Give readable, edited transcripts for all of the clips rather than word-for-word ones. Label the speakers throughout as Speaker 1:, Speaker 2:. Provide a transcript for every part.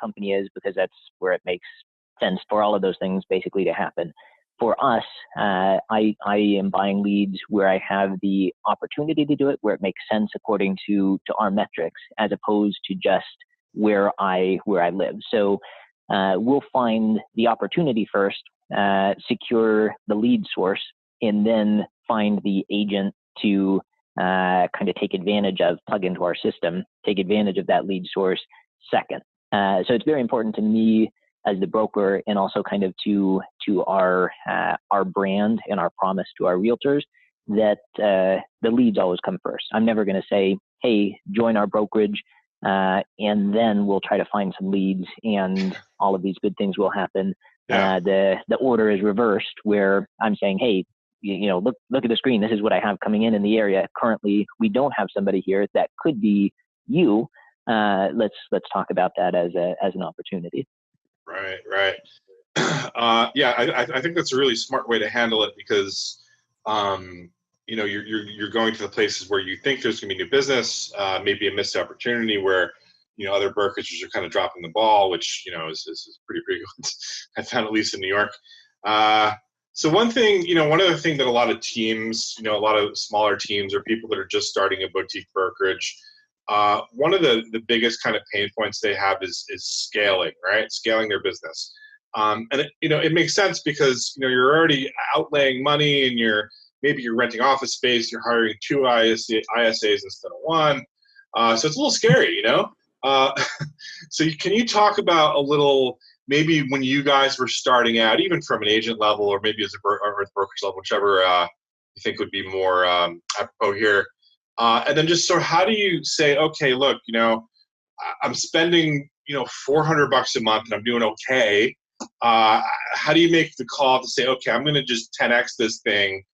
Speaker 1: company is, because that's where it makes sense for all of those things basically to happen. For us, I am buying leads where I have the opportunity to do it, where it makes sense according to our metrics, as opposed to just where I live. So we'll find the opportunity first, secure the lead source, and then find the agent to kind of take advantage of, plug into our system, take advantage of that lead source second. So it's very important to me as the broker, and also kind of to our brand and our promise to our realtors, that the leads always come first. I'm never going to say, hey, join our brokerage, and then we'll try to find some leads and all of these good things will happen.
Speaker 2: Yeah.
Speaker 1: The order is reversed, where I'm saying, hey, look at the screen. This is what I have coming in the area. Currently, we don't have somebody here. That could be you. Let's talk about that as an opportunity.
Speaker 2: Right. Yeah, I think that's a really smart way to handle it, because you're going to the places where you think there's going to be new business, maybe a missed opportunity where other brokerages are kind of dropping the ball, which is pretty good. I found, at least in New York. So one other thing that a lot of teams, a lot of smaller teams or people that are just starting a boutique brokerage, one of the biggest kind of pain points they have is scaling, right? Scaling their business. And it makes sense, because you're already outlaying money, and maybe you're renting office space, you're hiring 2 ISAs instead of 1. So it's a little scary, So can you talk about a little, maybe when you guys were starting out, even from an agent level, or maybe as a brokerage level, whichever you think would be more apropos here. And then just, so how do you say, okay, look, I'm spending, $400 a month and I'm doing okay. How do you make the call to say, okay, I'm going to just 10X this thing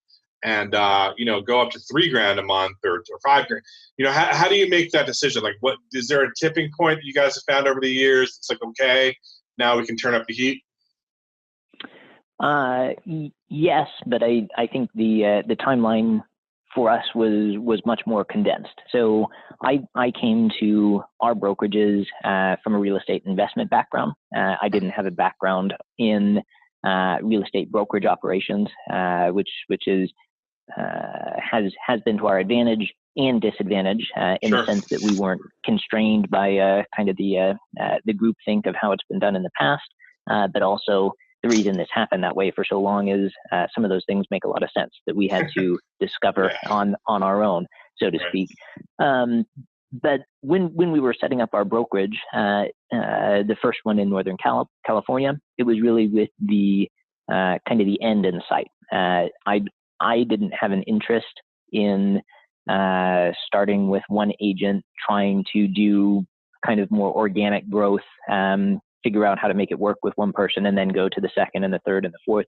Speaker 2: and, go up to $3,000 a month or $5,000? How do you make that decision? Like, what, is there a tipping point that you guys have found over the years? It's like, okay, now we can turn up the heat.
Speaker 1: Yes, but I think the timeline for us was much more condensed. So I came to our brokerages from a real estate investment background. I didn't have a background in real estate brokerage operations, which has been to our advantage and disadvantage in
Speaker 2: Sure.
Speaker 1: the sense that we weren't constrained by kind of the groupthink of how it's been done in the past, but also the reason this happened that way for so long is some of those things make a lot of sense that we had to discover on our own, so to speak. But when we were setting up our brokerage, the first one in Northern California, it was really with the kind of the end in sight. I didn't have an interest in starting with one agent, trying to do kind of more organic growth, figure out how to make it work with one person, and then go to the second and the third and the fourth.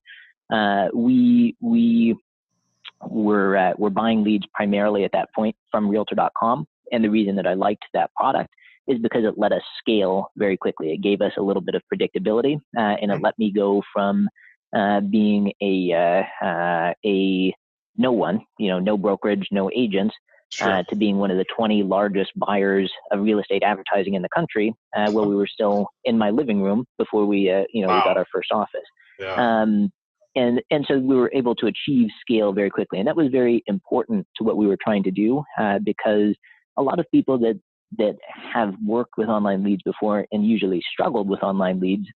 Speaker 1: We were buying leads primarily at that point from Realtor.com. And the reason that I liked that product is because it let us scale very quickly. It gave us a little bit of predictability, and it let me go from being a no one, no brokerage, no agents, to being one of the 20 largest buyers of real estate advertising in the country, where we were still in my living room before we we got our first office. And so we were able to achieve scale very quickly. And that was very important to what we were trying to do, because a lot of people that have worked with online leads before and usually struggled with online leads,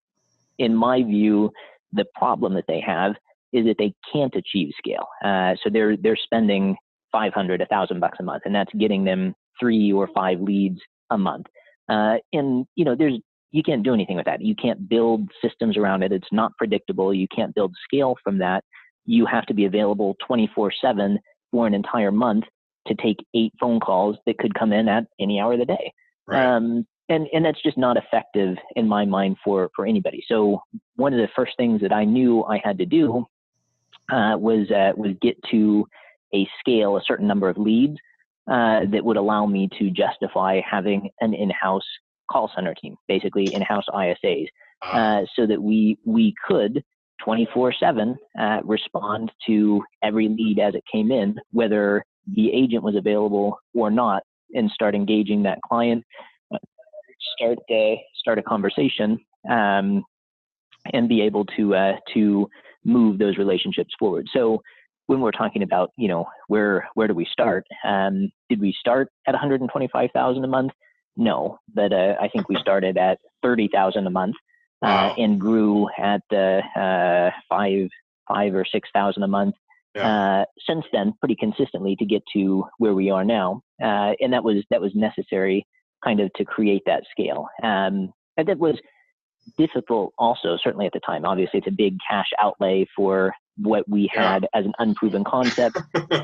Speaker 1: in my view, the problem that they have is that they can't achieve scale. So they're spending $500, $1,000 a month, and that's getting them 3 or 5 leads a month. And you can't do anything with that. You can't build systems around it. It's not predictable. You can't build scale from that. You have to be available 24/7 for an entire month to take 8 phone calls that could come in at any hour of the day. And that's just not effective in my mind for anybody. So one of the first things that I knew I had to do was get to a scale, a certain number of leads that would allow me to justify having an in-house call center team, basically in-house ISAs, so that we could 24/7 respond to every lead as it came in, whether the agent was available or not, and start engaging that client. start a conversation, and be able to move those relationships forward. So when we're talking about, where do we start? Did we start at 125,000 a month? No, but I think we started at 30,000 a month,
Speaker 2: Wow.
Speaker 1: and grew at 5 or 6,000 a month.
Speaker 2: Yeah.
Speaker 1: Since then, pretty consistently to get to where we are now, and that was necessary, kind of, to create that scale. And that was difficult also, certainly at the time. Obviously, it's a big cash outlay for what we
Speaker 2: Yeah.
Speaker 1: had as an unproven concept,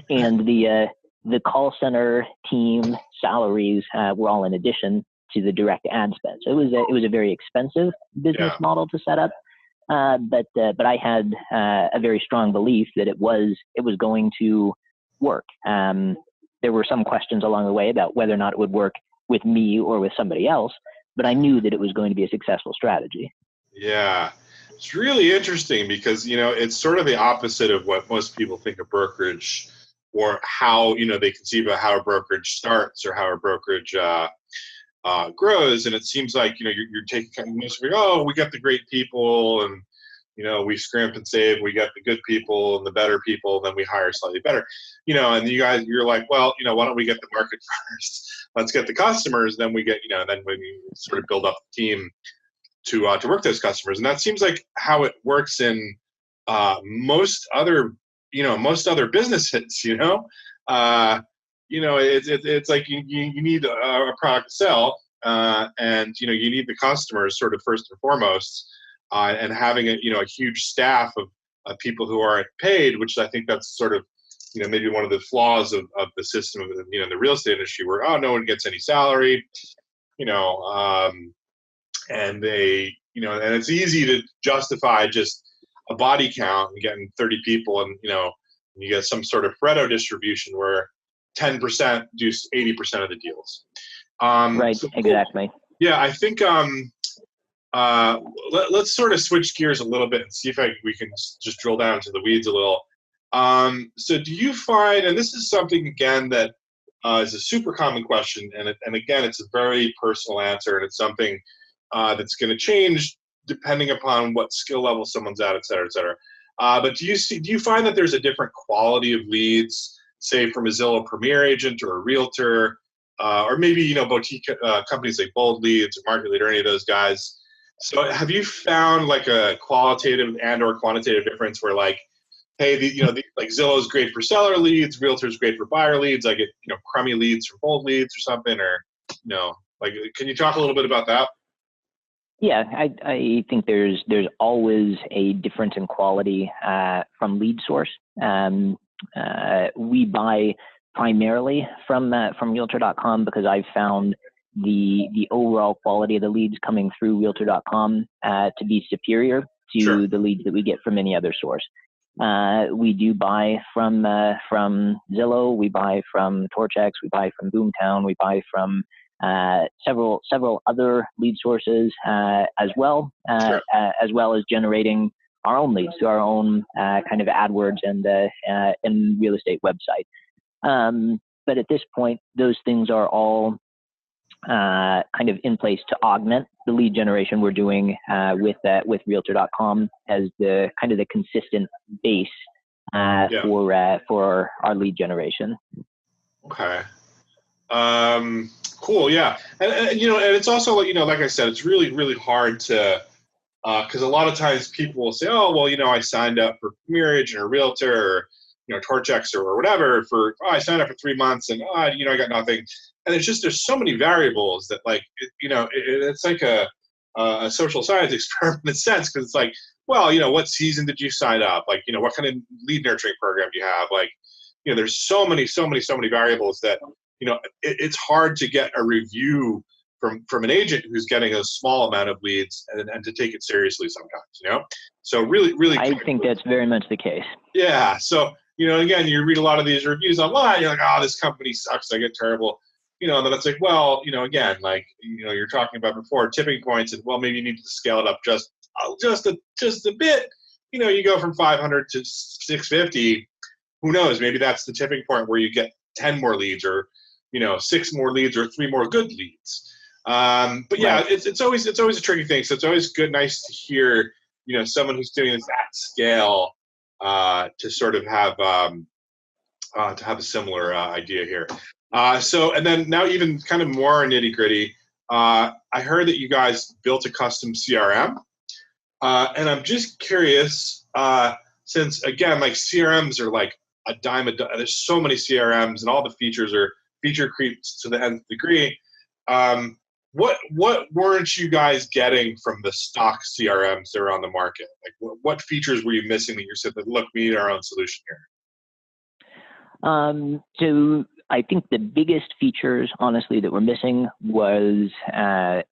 Speaker 1: and the call center team salaries were all in addition to the direct ad spend. So it was a very expensive business
Speaker 2: Yeah.
Speaker 1: model to set up. But I had a very strong belief that it was going to work. There were some questions along the way about whether or not it would work with me or with somebody else, but I knew that it was going to be a successful strategy.
Speaker 2: Yeah. It's really interesting because, it's sort of the opposite of what most people think of brokerage, or how, they conceive of how a brokerage starts or how a brokerage grows. And it seems like, you're taking most of it, oh, we got the great people, and, we scrimp and save, we got the good people and the better people, and then we hire slightly better, and you're like, well, why don't we get the market first? Let's get the customers. Then we get, then when you sort of build up the team to work those customers. And that seems like how it works in most other businesses. It's like you need a product to sell, and you need the customers sort of first and foremost, and having a huge staff of people who aren't paid, which I think that's sort of maybe one of the flaws of the system of the real estate industry, where no one gets any salary, and they and it's easy to justify just a body count and getting 30 people, and you get some sort of Pareto distribution where 10% do 80% of the deals.
Speaker 1: Right,
Speaker 2: So cool.
Speaker 1: exactly.
Speaker 2: Yeah, I think let's sort of switch gears a little bit and see if we can just drill down into the weeds a little. So do you find, and this is something again that is a super common question, and again it's a very personal answer, and it's something that's going to change depending upon what skill level someone's at, et cetera, et cetera. But do you find that there's a different quality of leads, say from a Zillow Premier agent or a realtor, or maybe boutique companies like Bold Leads or Market Lead or any of those guys? So have you found like a qualitative and or quantitative difference where, like, hey, like Zillow's great for seller leads, Realtor's great for buyer leads, I get crummy leads from Bold Leads or something, or like, can you talk a little bit about that?
Speaker 1: Yeah, I think there's always a difference in quality from lead source. We buy primarily from Realtor.com because I've found the overall quality of the leads coming through Realtor.com to be superior to
Speaker 2: Sure.
Speaker 1: the leads that we get from any other source. We do buy from Zillow, we buy from Torchex, we buy from Boomtown, we buy from several other lead sources as well,
Speaker 2: Sure.
Speaker 1: as well as generating our own leads through our own kind of AdWords and real estate website. But at this point, those things are all kind of in place to augment the lead generation we're doing with Realtor.com as the kind of the consistent base for our lead generation.
Speaker 2: Okay. Cool. Yeah. And and it's also, like I said, it's really, really hard to, because a lot of times people will say, oh, well, I signed up for Premier Agent or Realtor or, Torchex or whatever I signed up for 3 months and, I got nothing. And it's just, there's so many variables that, like, it's like a social science experiment in a sense, because it's like, well, what season did you sign up? Like, what kind of lead nurturing program do you have? Like, there's so many variables that, it's hard to get a review from an agent who's getting a small amount of leads and to take it seriously sometimes, So really, really,
Speaker 1: I think that's very much the case.
Speaker 2: Yeah. So, again, you read a lot of these reviews online, you're like, oh, this company sucks, I get terrible, and then it's like, well, again, like, you're talking about before, tipping points, and, well, maybe you need to scale it up just a bit. You go from 500 to 650, who knows, maybe that's the tipping point where you get 10 more leads or, 6 more leads or 3 more good leads. But yeah,
Speaker 1: Right.
Speaker 2: it's always a tricky thing. So it's always nice to hear, someone who's doing this at scale, to sort of have a similar idea here. So, and then now even kind of more nitty gritty. I heard that you guys built a custom CRM, and I'm just curious, since again, like CRMs are like a dime a dozen. There's so many CRMs, and all the features are feature creeps to the nth degree. What weren't you guys getting from the stock CRMs that are on the market? Like, what features were you missing that you said that, look, we need our own solution here?
Speaker 1: So I think the biggest features, honestly, that we're missing was a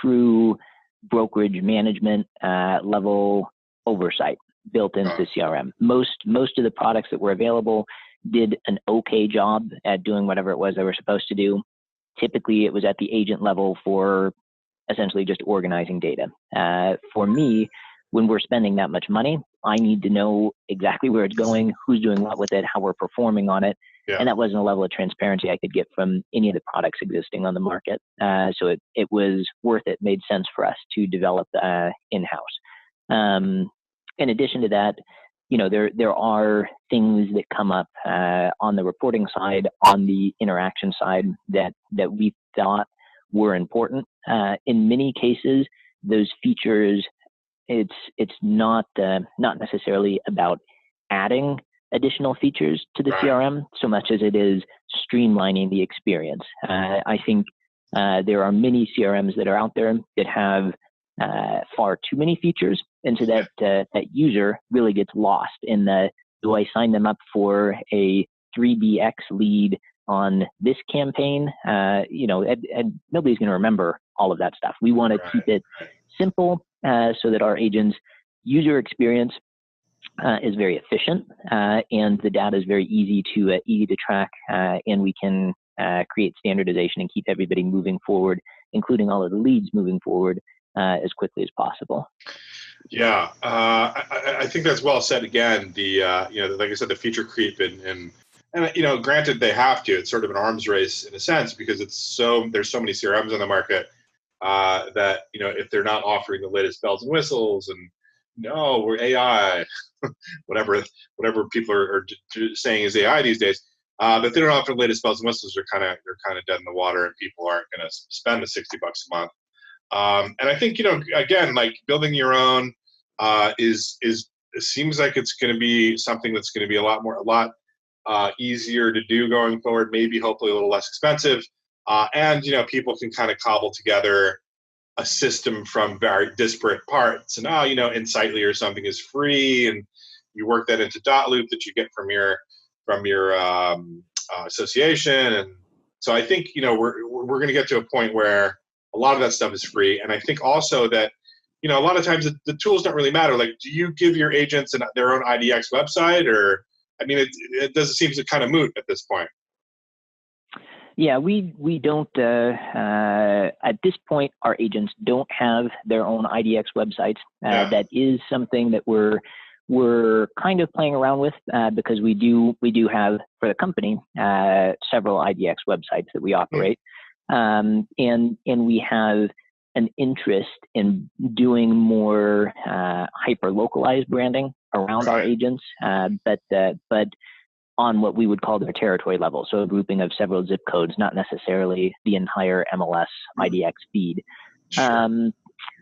Speaker 1: true brokerage management level oversight built into the CRM. Most of the products that were available did an okay job at doing whatever it was they were supposed to do. Typically, it was at the agent level for essentially just organizing data. For me, when we're spending that much money, I need to know exactly where it's going, who's doing what with it, how we're performing on it.
Speaker 2: Yeah.
Speaker 1: And that wasn't a level of transparency I could get from any of the products existing on the market. So it was worth it, made sense for us to develop in-house. In addition to that, there are things that come up on the reporting side, on the interaction side that we thought were important. In many cases, those features, it's not necessarily about adding additional features to the CRM so much as it is streamlining the experience. I think there are many CRMs that are out there that have far too many features, and so that user really gets lost in the, do I sign them up for a 3BX lead on this campaign? And nobody's going to remember all of that stuff. We want to keep it simple so that our agents' user experience is very efficient, and the data is very easy to track, and we can create standardization and keep everybody moving forward, including all of the leads moving forward as quickly as possible.
Speaker 2: Yeah, I think that's well said. Again, the like I said, the feature creep and granted they have to. It's sort of an arms race in a sense because there's so many CRMs on the market that if they're not offering the latest bells and whistles and no, we're AI, whatever people are saying is AI these days. But if they don't offer the latest bells and whistles, they're kind of dead in the water, and people aren't going to spend the $60 a month. And I think again, like building your own it seems like it's going to be something that's going to be a lot easier to do going forward. Maybe hopefully a little less expensive, and people can kind of cobble together a system from very disparate parts. And Insightly or something is free, and you work that into Dotloop that you get from your association. And so I think we're going to get to a point where a lot of that stuff is free. And I think also that a lot of times the tools don't really matter. Like, do you give your agents their own IDX website, or it doesn't seem to kind of moot at this point.
Speaker 1: Yeah, we don't, at this point, our agents don't have their own IDX websites. That is something that we're kind of playing around with because we do have, for the company, several IDX websites that we operate. And we have an interest in doing more hyper-localized branding around our agents, but on what we would call their territory level. So a grouping of several zip codes, not necessarily the entire MLS IDX feed. So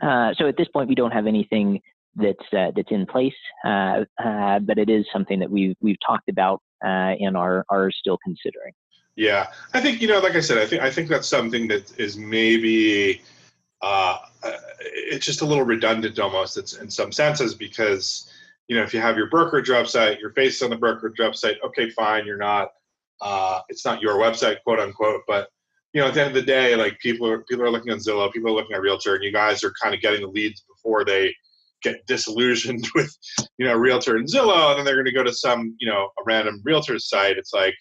Speaker 1: at this point, we don't have anything that's in place, but it is something that we've talked about and are still considering.
Speaker 2: Yeah, I think like I said, I think that's something that is maybe it's just a little redundant almost. It's in some senses because if you have your brokerage website, your face on the brokerage website, okay, fine, you're not, it's not your website, quote unquote, but at the end of the day, like people are looking on Zillow, people are looking at Realtor, and you guys are kind of getting the leads before they get disillusioned with Realtor and Zillow, and then they're going to go to some a random Realtor site. It's like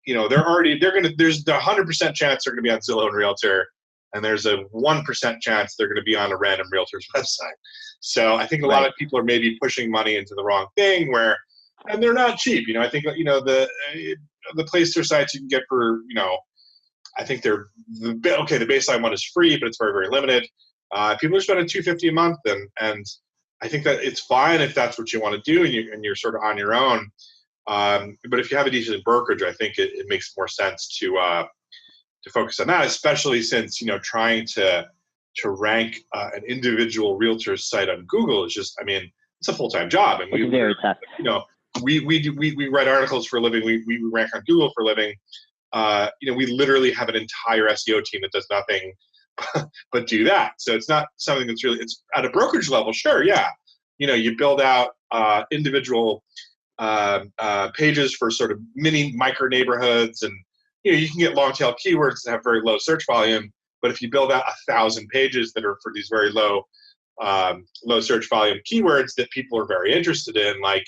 Speaker 2: there's the 100% chance they're going to be on Zillow and Realtor, and there's a 1% chance they're going to be on a random Realtor's website. So I think a lot of people are maybe pushing money into the wrong thing and they're not cheap. I think the Placer sites you can get for I think the baseline one is free, but it's very, very limited. People are spending $250 a month, and I think that it's fine if that's what you want to do, and you're sort of on your own. But if you have a decent brokerage, I think it makes more sense to focus on that, especially since trying to rank an individual realtor's site on Google is just, I mean, it's a full-time job, and
Speaker 1: it's very tough.
Speaker 2: We write articles for a living. We rank on Google for a living. We literally have an entire SEO team that does nothing but do that. So it's not something that's really, it's at a brokerage level. Sure. Yeah. You build out individual pages for sort of micro neighborhoods, and you can get long tail keywords that have very low search volume. But if you build out 1,000 pages that are for these very low search volume keywords that people are very interested in, like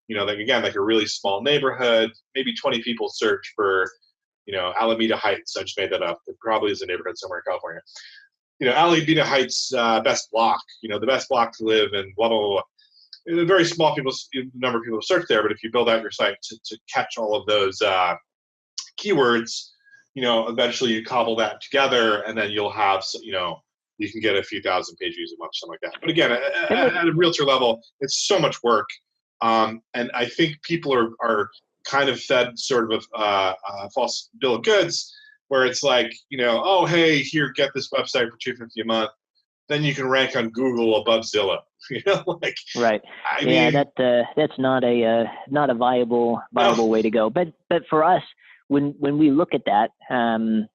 Speaker 2: a really small neighborhood, maybe 20 people search for Alameda Heights. I just made that up. It probably is a neighborhood somewhere in California. Alameda Heights best block. The best block to live in. Blah blah blah. A very small number of people search there, but if you build out your site to catch all of those keywords, eventually you cobble that together, and then you'll have you can get a few thousand page views a month, something like that. But again, at a realtor level, it's so much work, and I think people are kind of fed sort of a false bill of goods, where it's like, oh, hey, here, get this website for $250 a month, then you can rank on Google above Zillow.
Speaker 1: Right. I mean, that's not a viable way to go. But for us, when we look at that, and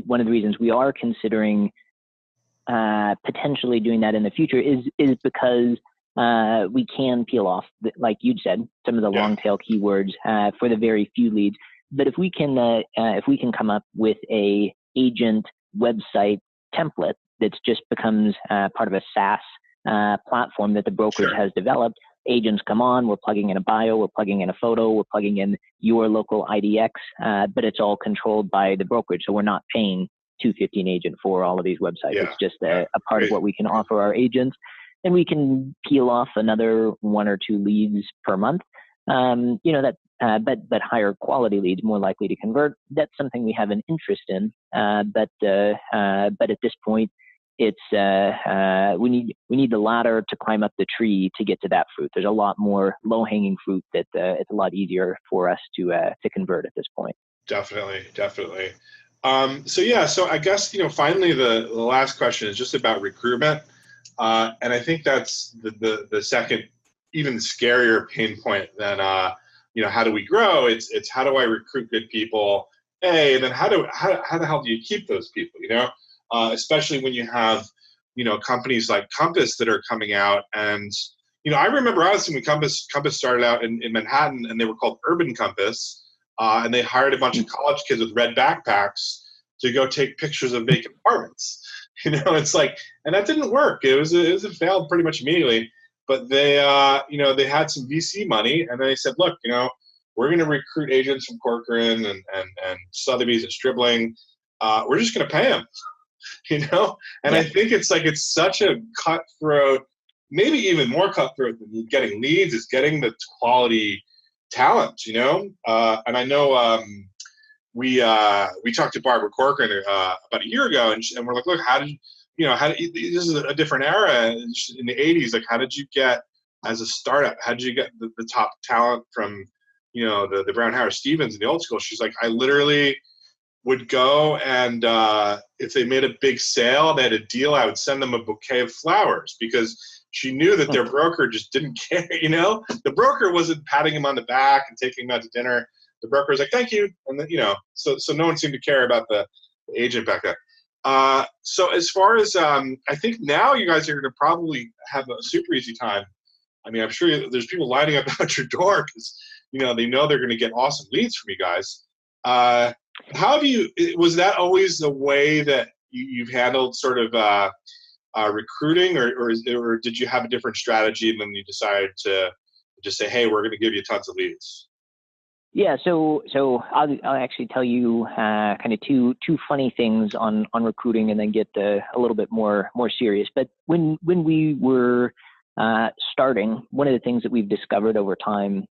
Speaker 1: one of the reasons we are considering potentially doing that in the future is because we can peel off, like you'd said, some of the long tail keywords for the very few leads. But if we can come up with a agent website template that just becomes part of a SaaS platform that the brokerage has developed, agents come on, we're plugging in a bio, we're plugging in a photo, we're plugging in your local IDX, but it's all controlled by the brokerage. So we're not paying $250 an agent for all of these websites. It's just a part of what we can offer our agents. And we can peel off another 1 or 2 leads per month. But higher quality leads, more likely to convert. That's something we have an interest in. But at this point, it's we need the ladder to climb up the tree to get to that fruit. There's a lot more low hanging fruit that it's a lot easier for us to convert at this point.
Speaker 2: Definitely. So I guess finally the last question is just about recruitment. And I think that's the second, even scarier pain point than, how do we grow? It's how do I recruit good people? And then how the hell do you keep those people, especially when you have, companies like Compass that are coming out. And, I remember honestly when Compass started out in Manhattan, and they were called Urban Compass. And they hired a bunch of college kids with red backpacks to go take pictures of vacant apartments. It's like, and that didn't work. It was a failed pretty much immediately. But they, they had some VC money, and then they said, look, we're going to recruit agents from Corcoran and Sotheby's and Stribling. We're just going to pay them, And I think it's such a cutthroat, maybe even more cutthroat than getting leads is getting the quality talent, And I know we talked to Barbara Corcoran about a year ago, and we're like, look, this is a different era in the 80s. Like, how did you get, as a startup, how did you get the top talent from, the Brown Harris Stevens in the old school? She's like, I literally would go, and if they made a big sale, they had a deal, I would send them a bouquet of flowers, because she knew that their broker just didn't care, The broker wasn't patting him on the back and taking him out to dinner. The broker was like, thank you. And then, so no one seemed to care about the agent back then. So as far as, I think now you guys are going to probably have a super easy time. I mean, I'm sure there's people lining up out your door because, they know they're going to get awesome leads from you guys. Was that always the way that you've handled sort of recruiting, or did you have a different strategy and then you decided to just say, hey, we're going to give you tons of leads?
Speaker 1: Yeah, so I'll actually tell you kind of two funny things on recruiting, and then get a little bit more serious. But when we were starting, one of the things that we've discovered over time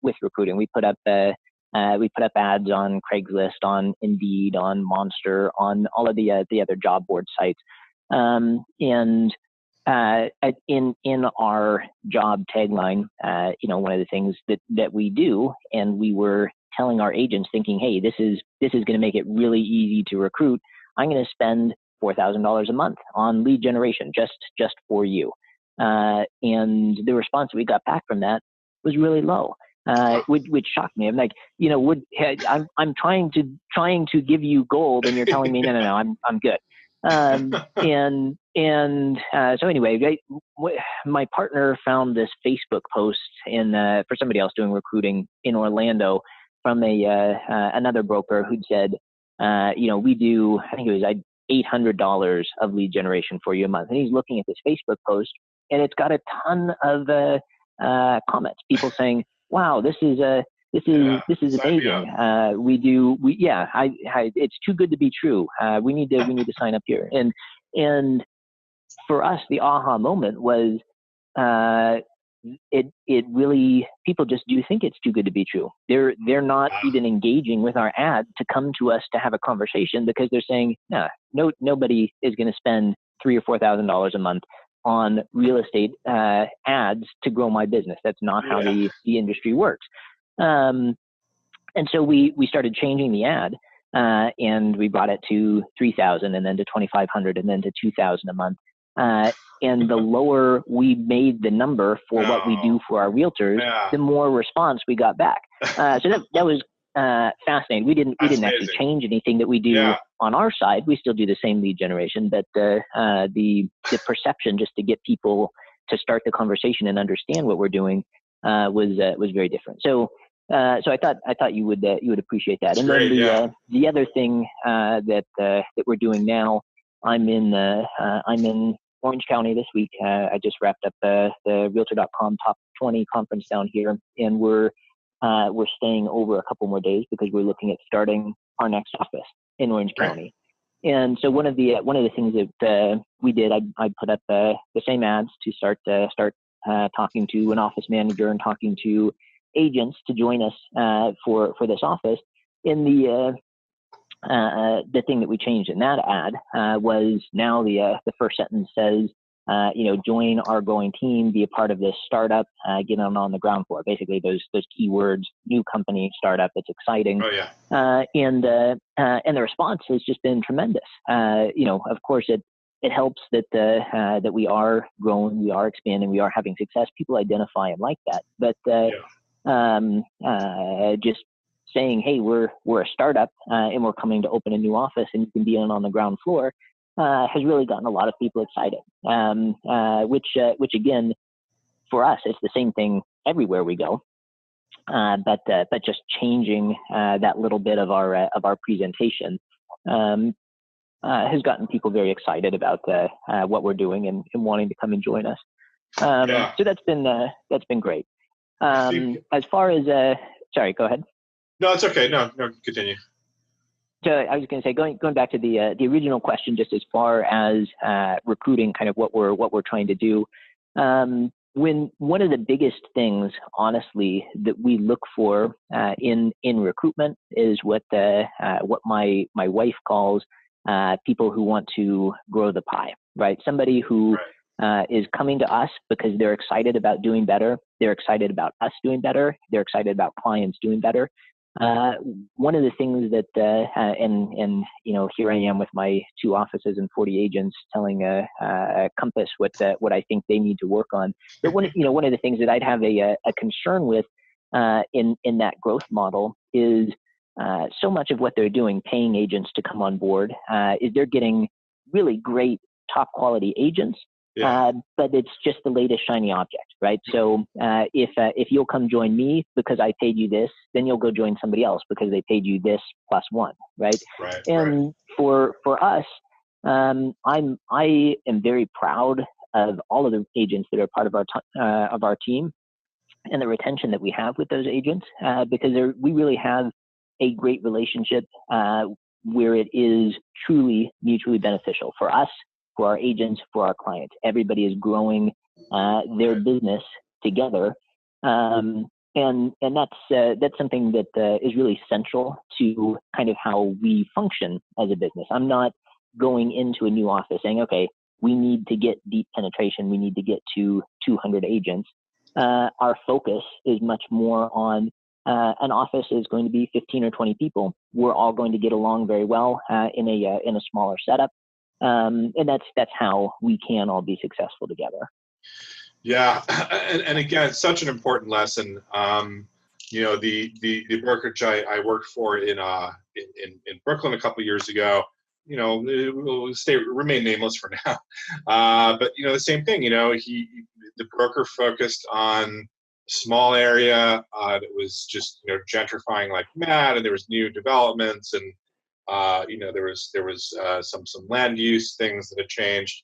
Speaker 1: with recruiting, we put up We put up ads on Craigslist, on Indeed, on Monster, on all of the other job board sites. And in our job tagline, one of the things that we do, and we were telling our agents, thinking, hey, this is going to make it really easy to recruit. I'm going to spend $4,000 a month on lead generation just for you. And the response we got back from that was really low, which shocked me. I'm like, I'm trying to give you gold, and you're telling me no, I'm good. So anyway, my partner found this Facebook post for somebody else doing recruiting in Orlando from another broker who'd said, we do, I think it was $800 of lead generation for you a month. And he's looking at this Facebook post, and it's got a ton of comments, people saying, wow, this is amazing. It's too good to be true. We need to sign up here. And for us, the aha moment was, it really, people just do think it's too good to be true. They're not even engaging with our ad to come to us to have a conversation, because they're saying, nobody is going to spend $3,000 or $4,000 a month on real estate ads to grow my business. That's not how the industry works. And so we started changing the ad, and we brought it to $3,000, and then to $2,500, and then to $2,000 a month. And the lower we made the number for what we do for our realtors, the more response we got back. So that was fascinating. We didn't actually change anything that we do on our side. We still do the same lead generation, but the perception, just to get people to start the conversation and understand what we're doing, was very different. So I thought you would appreciate that. And then the other thing that we're doing now, I'm in Orange County this week. I just wrapped up the Realtor.com Top 20 conference down here, and we're staying over a couple more days because we're looking at starting our next office in Orange County. And so one of the things that we did, I put up the same ads to start talking to an office manager and talking to agents to join us for this office. In the thing that we changed in that ad was now the first sentence says, join our growing team, be a part of this startup, get on the ground floor. Basically, those keywords: new company, startup. It's exciting. And the response has just been tremendous. Of course, it helps that we are growing, we are expanding, we are having success. People identify and like that, but just saying, hey, we're a startup and we're coming to open a new office and you can be on the ground floor, has really gotten a lot of people excited. Which again, for us, it's the same thing everywhere we go, but just changing that little bit of our presentation has gotten people very excited about what we're doing and wanting to come and join us. So that's been great. As far as sorry, go ahead.
Speaker 2: No, it's okay. No, continue.
Speaker 1: So I was going to say, going back to the original question, just as far as recruiting, kind of what we're trying to do. When one of the biggest things, honestly, that we look for in recruitment is what my wife calls people who want to grow the pie, right? Somebody who is coming to us because they're excited about doing better. They're excited about us doing better. They're excited about clients doing better. One of the things that, and here I am with my 2 offices and 40 agents telling Compass what I think they need to work on. But one of the things that I'd have a concern with in that growth model is so much of what they're doing, paying agents to come on board, is they're getting really great, top quality agents. But it's just the latest shiny object, right? So if you'll come join me because I paid you this, then you'll go join somebody else because they paid you this +1, right? And for us, I am very proud of all of the agents that are part of our team and the retention that we have with those agents because we really have a great relationship where it is truly mutually beneficial for us, for our agents, for our clients. Everybody is growing their business together. And that's something that is really central to kind of how we function as a business. I'm not going into a new office saying, okay, we need to get deep penetration. We need to get to 200 agents. Our focus is much more on an office is going to be 15 or 20 people. We're all going to get along very well in a smaller setup, and that's how we can all be successful together.
Speaker 2: Yeah, and again, such an important lesson. The brokerage I worked for in Brooklyn a couple of years ago, we'll remain nameless for now. But the same thing. The broker focused on a small area that was just gentrifying like mad, and there was new developments, and there was some land use things that had changed.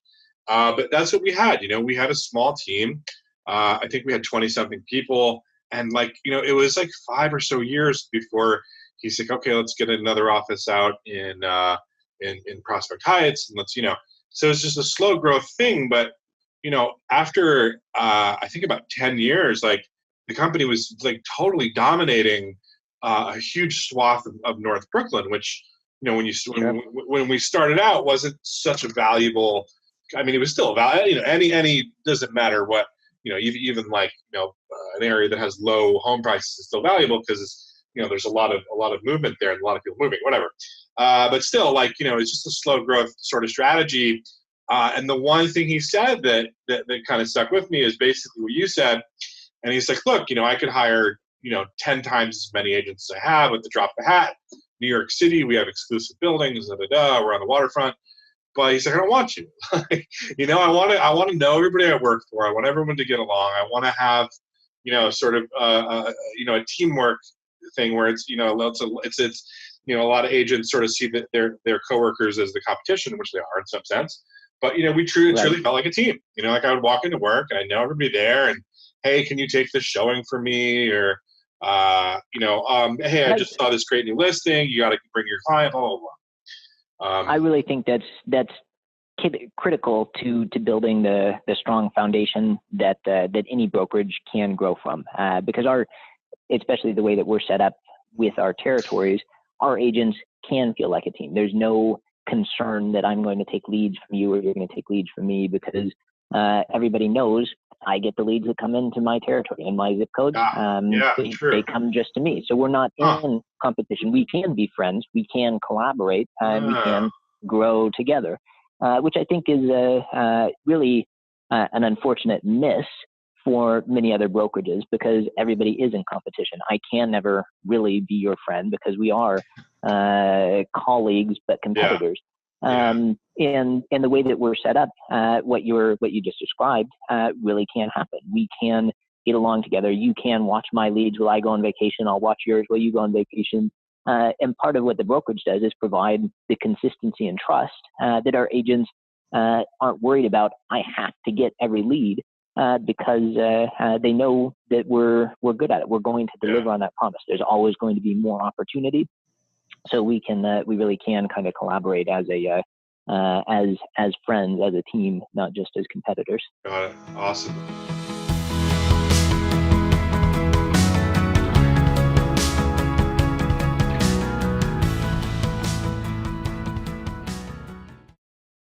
Speaker 2: But that's what we had. We had a small team. I think we had 20-something people, and it was like 5 or so years before he's like, okay, let's get another office out in Prospect Heights, and let's. So it's just a slow growth thing. But after I think about 10 years, the company was totally dominating a huge swath of North Brooklyn, which when we started out wasn't such a valuable. I mean, it was still a value. Any doesn't matter what even an area that has low home prices is still valuable because there's a lot of movement there and a lot of people moving, whatever. But still, it's just a slow growth sort of strategy. And the one thing he said that kind of stuck with me is basically what you said. And he's like, look, I could hire 10 times as many agents as I have at the drop of a hat. New York City, we have exclusive buildings. We're on the waterfront. But he's like, I don't want you. I want to know everybody I work for. I want everyone to get along. I want to have, sort of, a teamwork thing where it's, a lot of agents sort of see that their coworkers as the competition, which they are in some sense. But we truly felt like a team. I would walk into work and I know everybody there, and hey, can you take this showing for me? Or, hey, I just saw this great new listing. You got to bring your client. Blah blah blah.
Speaker 1: I really think that's critical to building the strong foundation that any brokerage can grow from. Because especially the way that we're set up with our territories, our agents can feel like a team. There's no concern that I'm going to take leads from you or you're going to take leads from me, because everybody knows I get the leads that come into my territory and my zip code. They come just to me. So we're not in competition. We can be friends. We can collaborate. We can grow together, which I think is really an unfortunate miss for many other brokerages, because everybody is in competition. I can never really be your friend because we are colleagues but competitors. And the way that we're set up, what you just described, really can happen. We can get along together. You can watch my leads while I go on vacation. I'll watch yours while you go on vacation. And part of what the brokerage does is provide the consistency and trust that our agents aren't worried about. I have to get every lead because they know that we're good at it. We're going to deliver on that promise. There's always going to be more opportunity. So we really can kind of collaborate as friends, as a team, not just as competitors.
Speaker 2: Got it. Awesome.